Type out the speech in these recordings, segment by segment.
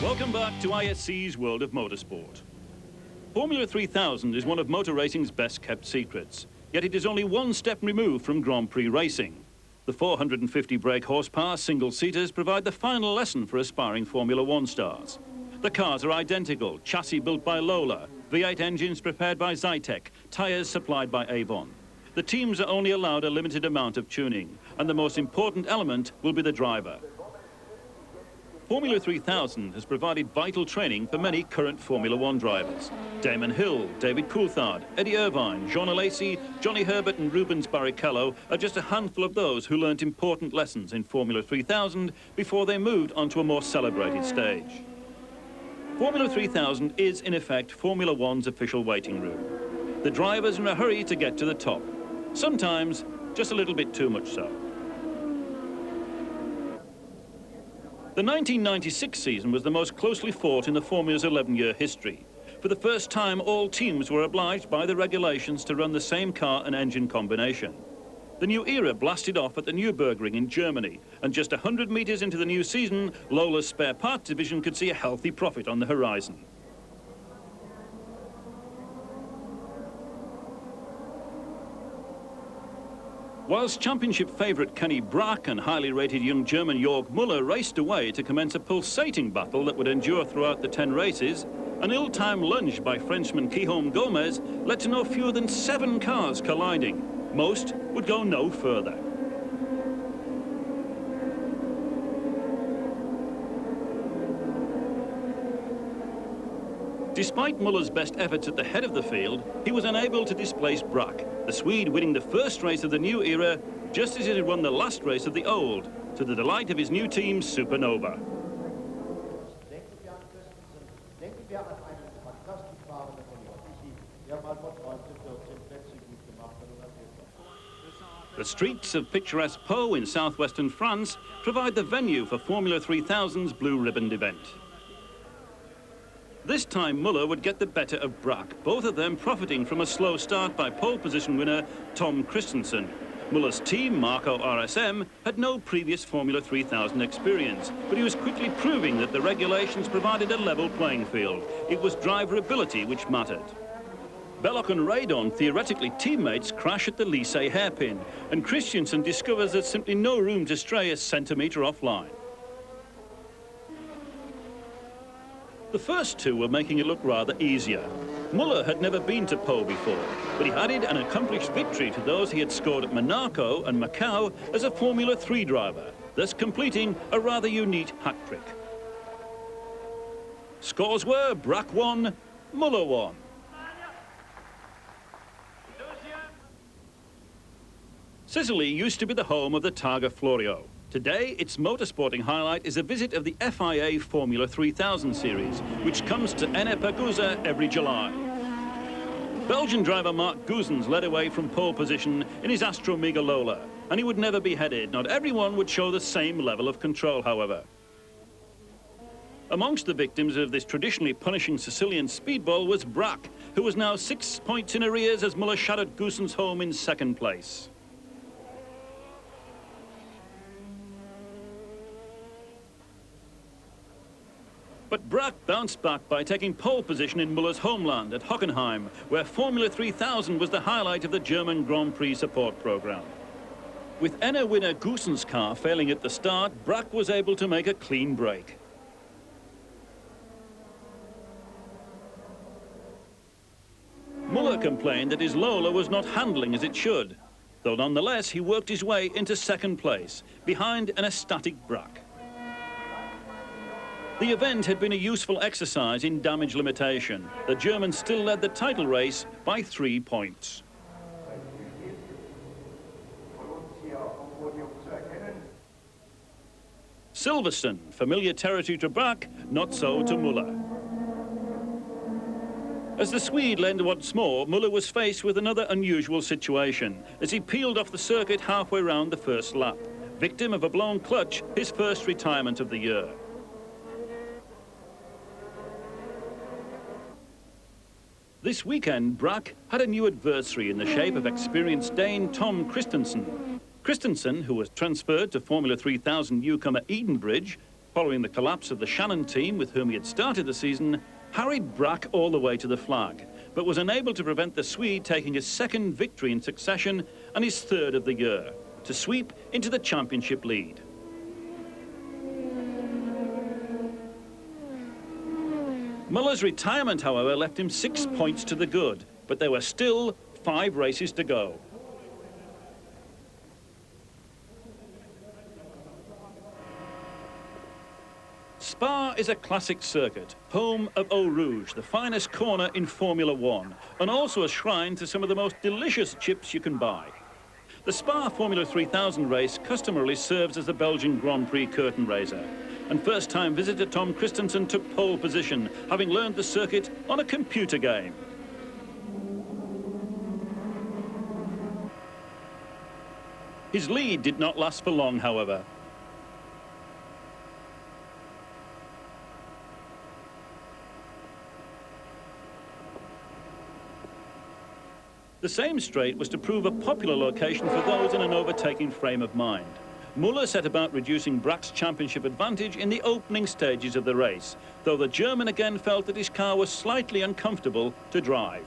Welcome back to ISC's World of Motorsport. Formula 3000 is one of motor racing's best-kept secrets, yet it is only one step removed from Grand Prix racing. The 450 brake horsepower single-seaters provide the final lesson for aspiring Formula 1 stars. The cars are identical, chassis built by Lola, V8 engines prepared by Zytec, tyres supplied by Avon. The teams are only allowed a limited amount of tuning, and the most important element will be the driver. Formula 3000 has provided vital training for many current Formula 1 drivers. Damon Hill, David Coulthard, Eddie Irvine, Jean Alesi, Johnny Herbert and Rubens Barrichello are just a handful of those who learnt important lessons in Formula 3000 before they moved onto a more celebrated stage. Formula 3000 is, in effect, Formula 1's official waiting room. The drivers are in a hurry to get to the top. Sometimes, just a little bit too much so. The 1996 season was the most closely fought in the Formula's 11-year history. For the first time, all teams were obliged by the regulations to run the same car and engine combination. The new era blasted off at the Nürburgring in Germany, and just 100 metres into the new season, Lola's spare parts division could see a healthy profit on the horizon. Whilst championship favourite Kenny Brack and highly rated young German Jörg Müller raced away to commence a pulsating battle that would endure throughout the 10 races, an ill-timed lunge by Frenchman Guillaume Gomez led to no fewer than 7 cars colliding. Most would go no further. Despite Müller's best efforts at the head of the field, he was unable to displace Brack, the Swede winning the first race of the new era just as he had won the last race of the old, to the delight of his new team, Supernova. The streets of picturesque Pau in southwestern France provide the venue for Formula 3000's Blue Ribbon event. This time Müller would get the better of Brack, both of them profiting from a slow start by pole position winner Tom Christensen. Müller's team, Marco RSM, had no previous Formula 3000 experience, but he was quickly proving that the regulations provided a level playing field. It was driver ability which mattered. Belloc and Radon, theoretically teammates, crash at the Lycée hairpin, and Christensen discovers there's simply no room to stray a centimetre offline. The first two were making it look rather easier. Müller had never been to Pau before, but he added an accomplished victory to those he had scored at Monaco and Macau as a Formula 3 driver, thus completing a rather unique hat-trick. Scores were Brack 1, Müller 1. Sicily used to be the home of the Targa Florio. Today, its motorsporting highlight is a visit of the FIA Formula 3000 series, which comes to Ennepe every July. Belgian driver Mark Goosens led away from pole position in his Astro Mega Lola, and he would never be headed. Not everyone would show the same level of control, however. Amongst the victims of this traditionally punishing Sicilian speedball was Brack, who was now 6 points in arrears as Müller shadowed Goosens home in second place. But Brack bounced back by taking pole position in Müller's homeland at Hockenheim, where Formula 3000 was the highlight of the German Grand Prix support program. With Enna winner Goosens' car failing at the start, Brack was able to make a clean break. Müller complained that his Lola was not handling as it should, though nonetheless he worked his way into second place, behind an ecstatic Brack. The event had been a useful exercise in damage limitation. The Germans still led the title race by 3 points. Silverstone, familiar territory to Brack, not so to Müller. As the Swede led once more, Müller was faced with another unusual situation as he peeled off the circuit halfway round the first lap, victim of a blown clutch, his first retirement of the year. This weekend, Brack had a new adversary in the shape of experienced Dane Tom Christensen. Christensen, who was transferred to Formula 3000 newcomer Edenbridge, following the collapse of the Shannon team with whom he had started the season, harried Brack all the way to the flag, but was unable to prevent the Swede taking his second victory in succession and his third of the year, to sweep into the championship lead. Muller's retirement, however, left him 6 points to the good, but there were still 5 races to go. Spa is a classic circuit, home of Eau Rouge, the finest corner in Formula One, and also a shrine to some of the most delicious chips you can buy. The Spa Formula 3000 race customarily serves as the Belgian Grand Prix curtain raiser, and first-time visitor Tom Christensen took pole position, having learned the circuit on a computer game. His lead did not last for long, however. The same straight was to prove a popular location for those in an overtaking frame of mind. Muller set about reducing Brack's championship advantage in the opening stages of the race, though the German again felt that his car was slightly uncomfortable to drive.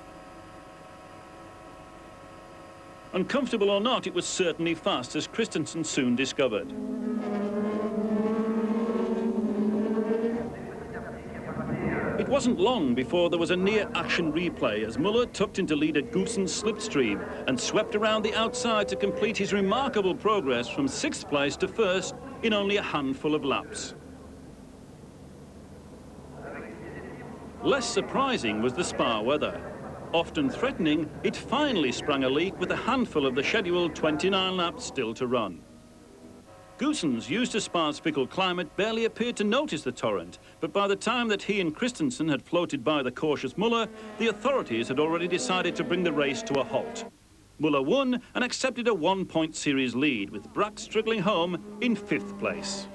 Uncomfortable or not, it was certainly fast, as Christensen soon discovered. It wasn't long before there was a near-action replay as Muller tucked into leader Goosen's slipstream and swept around the outside to complete his remarkable progress from 6th place to 1st in only a handful of laps. Less surprising was the Spa weather. Often threatening, it finally sprang a leak with a handful of the scheduled 29 laps still to run. Goossens, used to Spa's fickle climate, barely appeared to notice the torrent, but by the time that he and Christensen had floated by the cautious Muller, the authorities had already decided to bring the race to a halt. Muller won and accepted a 1-point series lead, with Brack struggling home in 5th place.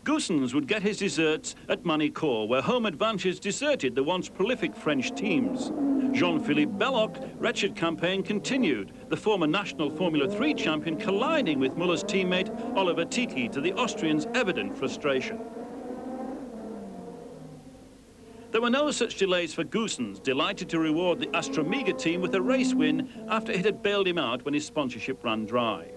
Goossens would get his desserts at Manicourt, where home advantage deserted the once prolific French teams. Jean-Philippe Belloc's wretched campaign continued, the former national Formula 3 champion colliding with Muller's teammate Oliver Tiki, to the Austrians' evident frustration. There were no such delays for Goossens, delighted to reward the Astromega team with a race win after it had bailed him out when his sponsorship ran dry.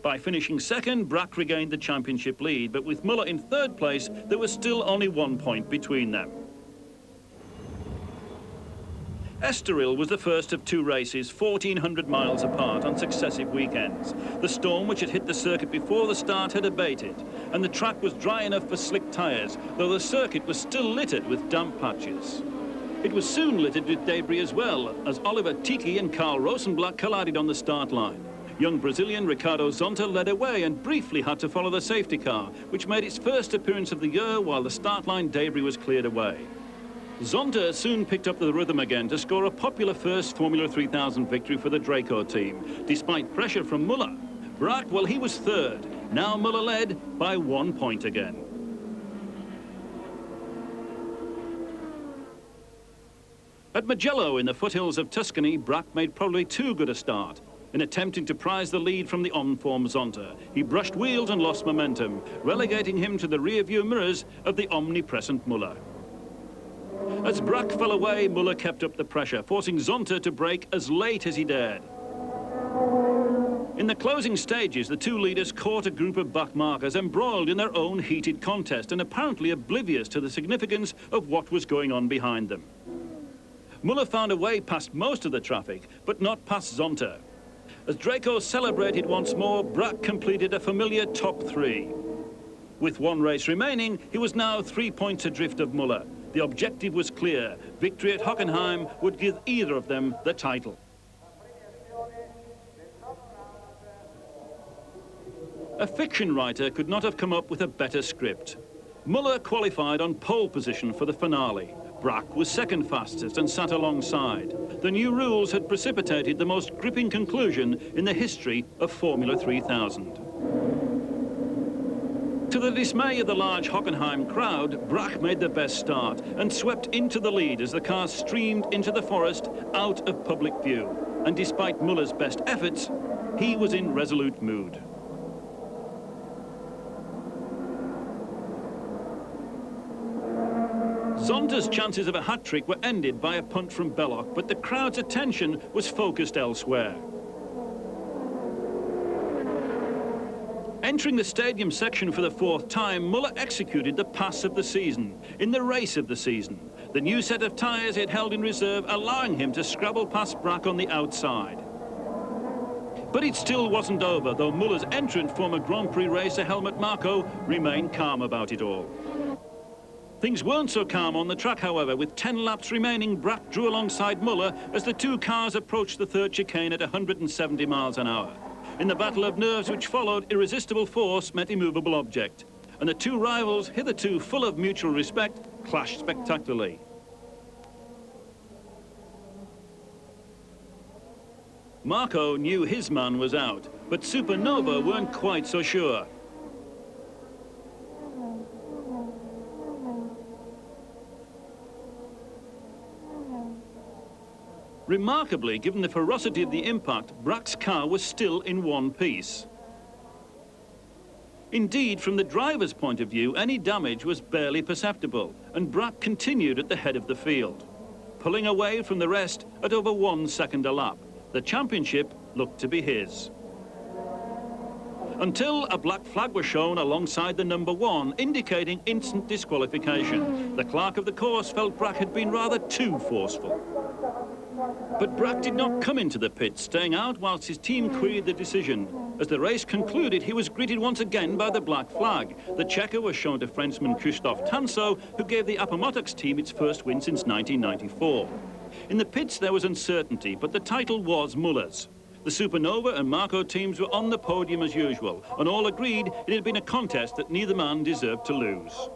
By finishing second, Brack regained the championship lead, but with Muller in 3rd place, there was still only 1 point between them. Estoril was the first of 2 races, 1,400 miles apart on successive weekends. The storm which had hit the circuit before the start had abated, and the track was dry enough for slick tyres, though the circuit was still littered with damp patches. It was soon littered with debris as well, as Oliver Tiki and Karl Rosenblatt collided on the start line. Young Brazilian Ricardo Zonta led away and briefly had to follow the safety car, which made its first appearance of the year while the start line debris was cleared away. Zonta soon picked up the rhythm again to score a popular first Formula 3000 victory for the Draco team, despite pressure from Muller. Brack, well, he was 3rd. Now Muller led by 1 point again. At Mugello in the foothills of Tuscany, Brack made probably too good a start. In attempting to prize the lead from the on-form Zonta, he brushed wheels and lost momentum, relegating him to the rear-view mirrors of the omnipresent Muller. As Brack fell away, Muller kept up the pressure, forcing Zonta to brake as late as he dared. In the closing stages, the 2 leaders caught a group of backmarkers embroiled in their own heated contest and apparently oblivious to the significance of what was going on behind them. Muller found a way past most of the traffic, but not past Zonta. As Draco celebrated once more, Brack completed a familiar top 3. With 1 race remaining, he was now 3 points adrift of Muller. The objective was clear. Victory at Hockenheim would give either of them the title. A fiction writer could not have come up with a better script. Muller qualified on pole position for the finale. Brack was 2nd fastest and sat alongside. The new rules had precipitated the most gripping conclusion in the history of Formula 3000. To the dismay of the large Hockenheim crowd, Brack made the best start and swept into the lead as the car streamed into the forest out of public view. And despite Muller's best efforts, he was in resolute mood. Zonta's chances of a hat-trick were ended by a punt from Belloc, but the crowd's attention was focused elsewhere. Entering the stadium section for the fourth time, Muller executed the pass of the season, in the race of the season. The new set of tyres he had held in reserve, allowing him to scrabble past Brack on the outside. But it still wasn't over, though Muller's entrant, former Grand Prix racer Helmut Marko, remained calm about it all. Things weren't so calm on the track, however. With 10 laps remaining, Brack drew alongside Muller as the two cars approached the third chicane at 170 miles an hour. In the battle of nerves which followed, irresistible force met immovable object, and the two rivals, hitherto full of mutual respect, clashed spectacularly. Marko knew his man was out, but Supernova weren't quite so sure. Remarkably, given the ferocity of the impact, Brack's car was still in one piece. Indeed, from the driver's point of view, any damage was barely perceptible, and Brack continued at the head of the field, pulling away from the rest at over 1 second a lap. The championship looked to be his. Until a black flag was shown alongside the number 1, indicating instant disqualification. The clerk of the course felt Brack had been rather too forceful. But Brack did not come into the pit, staying out whilst his team queried the decision. As the race concluded, he was greeted once again by the black flag. The checker was shown to Frenchman Christophe Tanso, who gave the Appomattox team its first win since 1994. In the pits, there was uncertainty, but the title was Muller's. The Supernova and Marko teams were on the podium as usual, and all agreed it had been a contest that neither man deserved to lose.